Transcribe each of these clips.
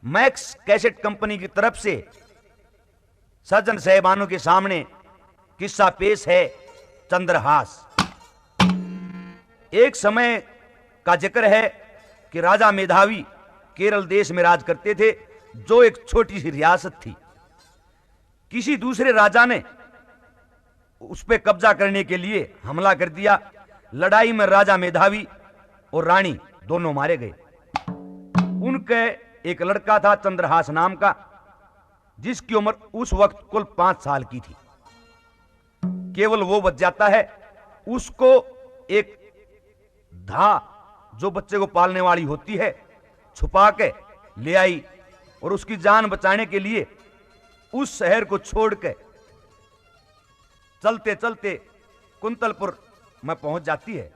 Max cassette company की तरफ से सज्जन साहिबानों के सामने किस्सा पेश है चंद्रहास। एक समय का जिक्र है कि राजा मेधावी केरल देश में राज करते थे, जो एक छोटी सी रियासत थी। किसी दूसरे राजा ने उस पर कब्जा करने के लिए हमला कर दिया। लड़ाई में राजा मेधावी और रानी दोनों मारे गए। उनके एक लड़का था चंद्रहास नाम का, जिसकी उम्र उस वक्त कुल 5 साल की थी। केवल वो बच जाता है। उसको एक धा जो बच्चे को पालने वाली होती है छुपा के ले आई और उसकी जान बचाने के लिए उस शहर को छोड़ के चलते चलते कुंतलपुर में पहुंच जाती है।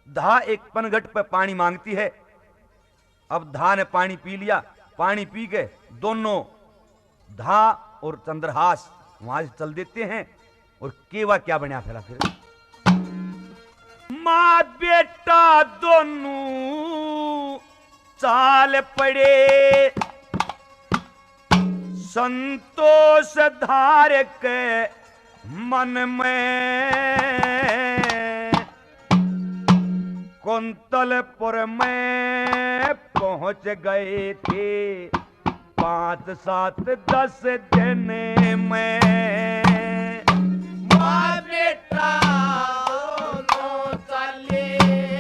धा एक पनघट पर पानी मांगती है। अब धा ने पानी पी लिया। पानी पी के दोनों धा और चंद्रहास वहां से चल देते हैं। और केवा क्या बना फिर मां बेटा दोनों चाल पड़े, संतोष धार के मन में कुंतलपुर में पहुंच गए थे 5, 7, 10 दिन में। मां बेटा दोनों चले,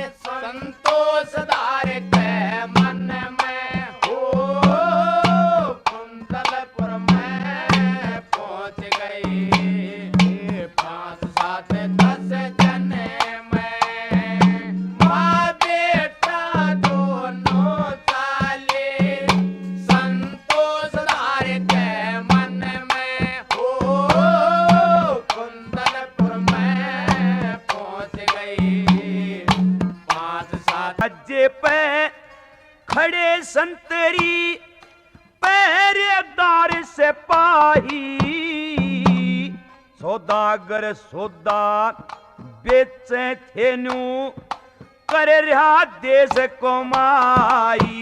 संतोष धार के मन में हो कुंतलपुर में पहुंच गए 5, 7, 10 दिन में। मां बेटा दोनों चले, संतोष धार के मन में हो कुंतलपुर में पहुंच गए 5, 7 अज्जे पे खड़े संतरी पहरेदार सिपाही, सौदागर सौदा बेचे थे न्यू कर रहा देश कमाई।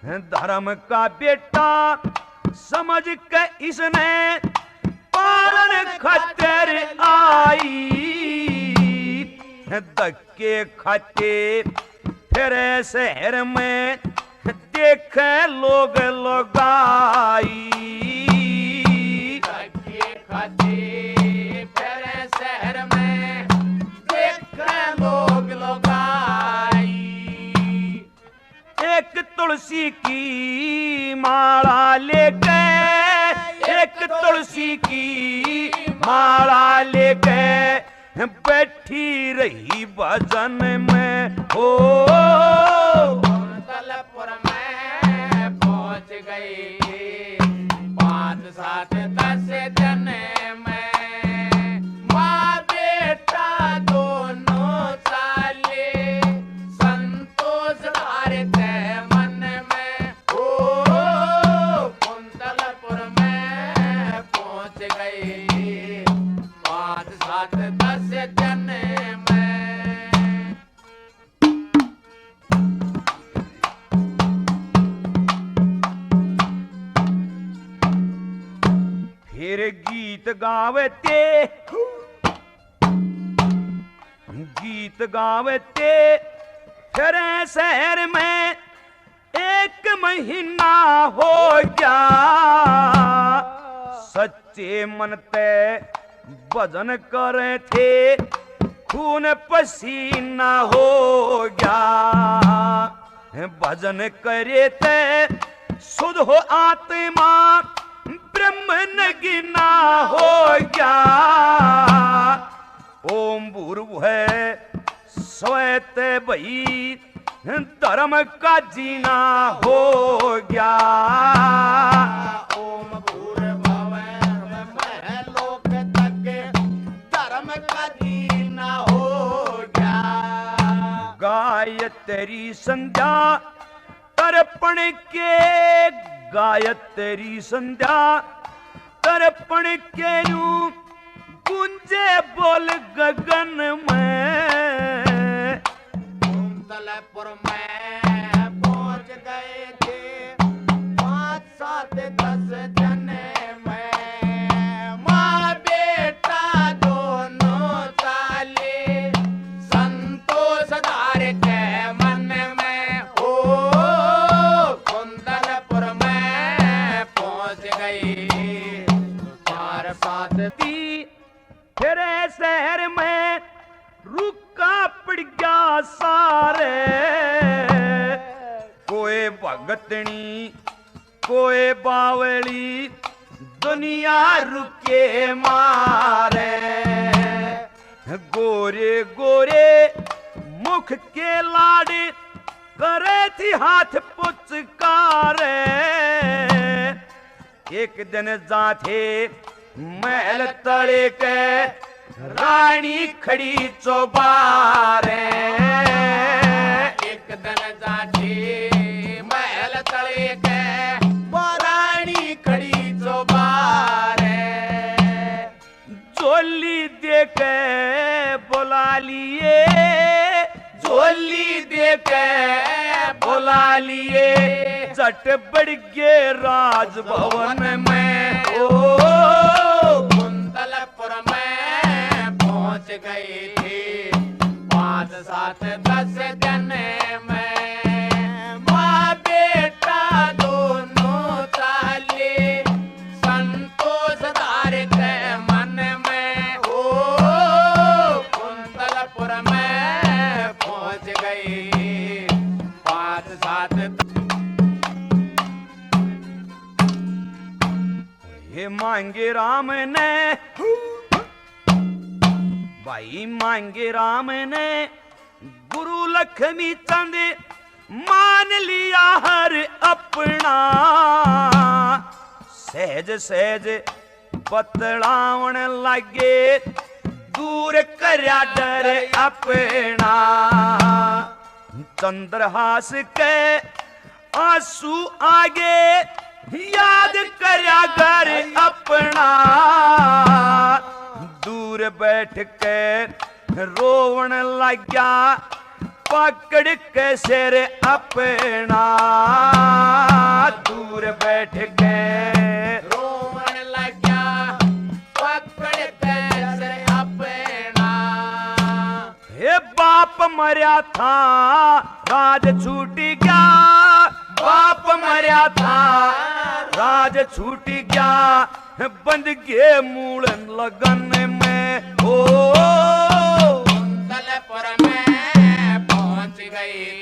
धर्म का बेटा समझ के इसने पालन खतर आई। धक्के खाते फिर शहर में देखे लोग लगाई। धक्के खाते फिर शहर में देखे लोग लगाई। एक तुलसी की माला लेके, एक तुलसी की माला लेके बैठी रही भजन में हो कुंतलपुर में पहुंच गई 5, 7, 10 दिन में। मां बेटा दोनों चाले, संतोष धार के मन में हो कुंतलपुर में पहुंच गई 5, 7, 10 दिन में। फिर गीत गावते, गीत गावते फिर शहर में 1 महीना हो गया। सच्चे मन ते भजन करे थे, खून पसीना हो गया। भजन करे थे शुद्ध हो आत्मा, ब्रह्म नगीना हो गया। ओम भूर्भुवः स्वैत भई धर्म का जीना हो गया। ओम भूर्भुवः मैं लोक तक धर्म का जीना हो गया। गायत्री संध्या तर्पण के, गायत्री संध्या तर्पण के यूं गूंजे बोल गगन में। कुंतलपुर में पहुंच गए थे साथ 10 जने में माँ बेटा दोनों चाले संतोष धार के मन में हो कुंदलपुर में पहुंच गई चार साथ दी फिर शहर में रुका पड़ गया सारे कोई भगतनी कोई बावली दुनिया रुके मारे गोरे गोरे मुख के लाड़े करे थी हाथ पुचकारे एक दिन जाथे महल तले के रानी खड़ी चौबारे एक दिन जाठी महल तले के रानी खड़ी चौबारे झोली दे के बुला लिए झोली दे के बुला लिए चट बढ़ गए राजभवन में ओ कुंदलपुर में पहुंच गई थी 5 7 10 जने में माँ बेटा दोनों चाले संतोष धार के मन में हो कुंदलपुर में पहुंच गई 5 7 ये मांगे राम ने भाई मांगे राम ने गुरु लक्ष्मी चंद मान लिया हर अपना सहज सहज बतलावन लगे दूर करया डर अपना चंद्रहास के आंसू आगे याद करया घर अपना दूर बैठ के रोवन लग्या पकड़ के सिर अपना दूर बैठ के रोवन लग्या पकड़ के सिर अपना हे बाप मरया था राज छूट गया बाप मरया था राज छूट गया बंद गए मूलन लगन में ओ कुंदलपुर में पहुंच गई